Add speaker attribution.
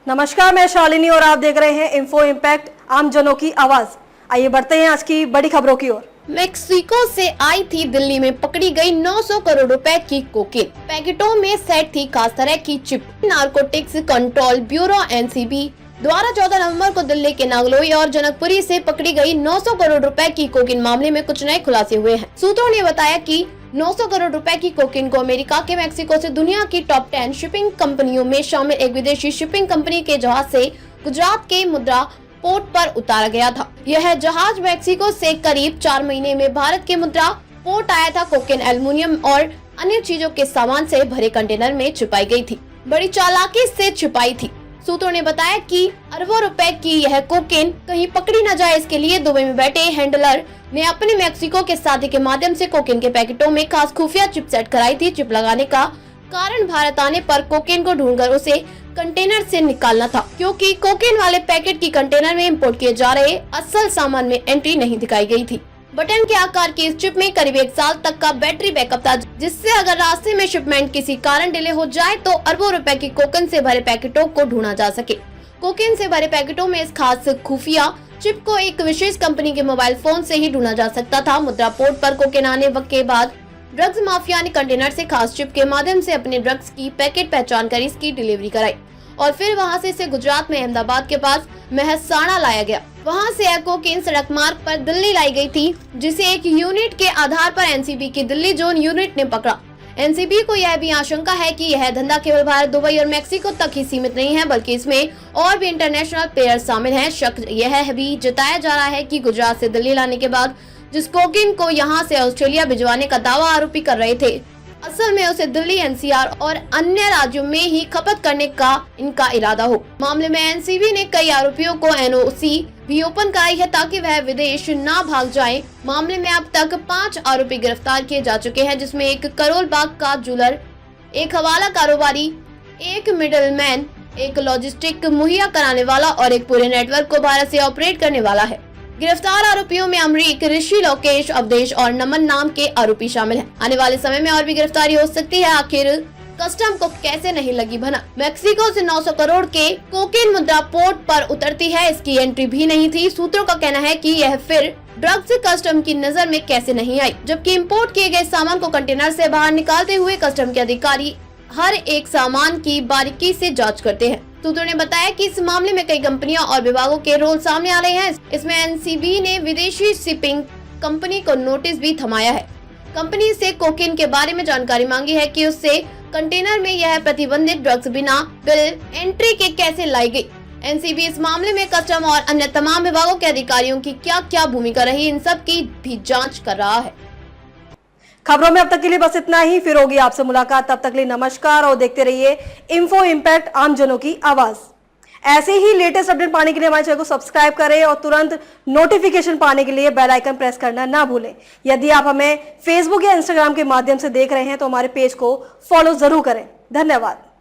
Speaker 1: नमस्कार, मैं शालिनी और आप देख रहे हैं इन्फो इम्पैक्ट, आम जनों की आवाज। आइए बढ़ते हैं आज की बड़ी खबरों की ओर।
Speaker 2: मेक्सिको से आई थी दिल्ली में पकड़ी गई 900 करोड़ रुपए की कोकेन। पैकेटों में सेट थी खास तरह की chip. Narcotics control bureau (NCB) द्वारा 14 नवंबर को दिल्ली के नागलोई और जनकपुरी से पकड़ी गई 900 करोड़ रुपए की कोकेन मामले में कुछ नए खुलासे हुए हैं। सूत्रों ने बताया कि 900 करोड़ रुपए की कोकेन को अमेरिका के मेक्सिको से दुनिया की टॉप 10 शिपिंग कंपनियों में शामिल एक विदेशी शिपिंग कंपनी के जहाज से गुजरात के मुद्रा पोर्ट पर उतारा गया था। यह जहाज मेक्सिको से करीब 4 महीने में भारत के मुद्रा पोर्ट आया था। कोकेन एल्युमिनियम और अन्य चीजों के सामान से भरे कंटेनर में छिपाई गई थी। बड़ी चालाकी से छिपाई थी। सूत्रों ने बताया कि अरबों रुपए की यह कोकेन कहीं पकड़ी न जाए, इसके लिए दुबई में बैठे हैंडलर ने अपने मेक्सिको के साथी के माध्यम से कोकेन के पैकेटों में खास खुफिया चिप सेट कराई थी। चिप लगाने का कारण भारत आने पर कोकेन को ढूंढकर उसे कंटेनर से निकालना था, क्योंकि कोकेन वाले पैकेट की कंटेनर में इंपोर्ट किए जा रहे असल सामान में एंट्री नहीं दिखाई गई थी। बटन के आकार की इस चिप में करीब 1 साल तक का बैटरी बैकअप था, जिससे अगर रास्ते में शिपमेंट किसी कारण डिले हो जाए तो अरबों रुपए की कोकेन से भरे पैकेटों को ढूंढा जा सके। कोकेन से भरे पैकेटों में इस खास खुफिया चिप को एक विशेष कंपनी के मोबाइल फोन से ही ढूंढा जा सकता था। मुद्रा पोर्ट पर कोकेन आने के बाद ड्रग्स माफिया ने कंटेनर से खास चिप के माध्यम से अपने ड्रग्स की पैकेट पहचान कर इसकी डिलीवरी कराई और फिर वहां से इसे गुजरात में अहमदाबाद के पास मेहसाणा लाया गया। वहां से यह कोकेन सड़क मार्ग पर दिल्ली लाई गई थी, जिसे एक यूनिट के आधार पर एनसीबी की दिल्ली जोन यूनिट ने पकड़ा। एनसीबी को यह भी आशंका है कि यह धंधा केवल भारत, दुबई और मेक्सिको तक ही सीमित नहीं है, बल्कि इसमें और भी इंटरनेशनल प्लेयर शामिल हैं। शक यह भी जताया जा रहा है कि गुजरात से दिल्ली लाने के बाद जिस कोकेन को यहां से ऑस्ट्रेलिया भिजवाने का दावा आरोपी कर रहे थे, असल में उसे दिल्ली, एनसीआर और अन्य राज्यों में ही खपत करने का इनका इरादा हो। मामले में एनसीबी ने कई आरोपियों को एनओसी भी ओपन कराई है ताकि वह विदेश ना भाग जाएं। मामले में अब तक 5 आरोपी गिरफ्तार किए जा चुके हैं, जिसमें एक करोल बाग का ज्वेलर, एक हवाला कारोबारी, एक मिडलमैन, एक लॉजिस्टिक मुहैया कराने वाला और एक पूरे नेटवर्क को भारत से ऑपरेट करने वाला है। गिरफ्तार आरोपियों में अमरीक, ऋषि, लोकेश, अवधेश और नमन नाम के आरोपी शामिल हैं। आने वाले समय में और भी गिरफ्तारी हो सकती है। आखिर कस्टम को कैसे नहीं लगी भनक? मेक्सिको से 900 करोड़ के कोकेन मुद्रा पोर्ट पर उतरती है, इसकी एंट्री भी नहीं थी। सूत्रों का कहना है कि यह फिर ड्रग्स कस्टम की नजर में कैसे नहीं आई, जबकि इंपोर्ट किए गए सामान को कंटेनर से बाहर निकालते हुए कस्टम के अधिकारी हर एक सामान की बारीकी से जांच करते हैं। सूत्रों ने बताया कि इस मामले में कई कंपनियां और विभागों के रोल सामने आ रहे हैं। इसमें एनसीबी ने विदेशी शिपिंग कंपनी को नोटिस भी थमाया है। कंपनी से कोकेन के बारे में जानकारी मांगी है कि उससे कंटेनर में यह प्रतिबंधित ड्रग्स बिना बिल एंट्री के कैसे लाई गई। एनसीबी इस मामले में कस्टम और अन्य तमाम विभागों के अधिकारियों की क्या क्या भूमिका रही, इन सब की भी जाँच कर रहा है।
Speaker 1: खबरों में अब तक के लिए बस इतना ही। फिर होगी आपसे मुलाकात, तब तक के लिए नमस्कार और देखते रहिए इन्फो इम्पैक्ट, आम जनों की आवाज। ऐसे ही लेटेस्ट अपडेट पाने के लिए हमारे चैनल को सब्सक्राइब करें और तुरंत नोटिफिकेशन पाने के लिए बेल आइकन प्रेस करना ना भूलें। यदि आप हमें फेसबुक या इंस्टाग्राम के माध्यम से देख रहे हैं तो हमारे पेज को फॉलो जरूर करें। धन्यवाद।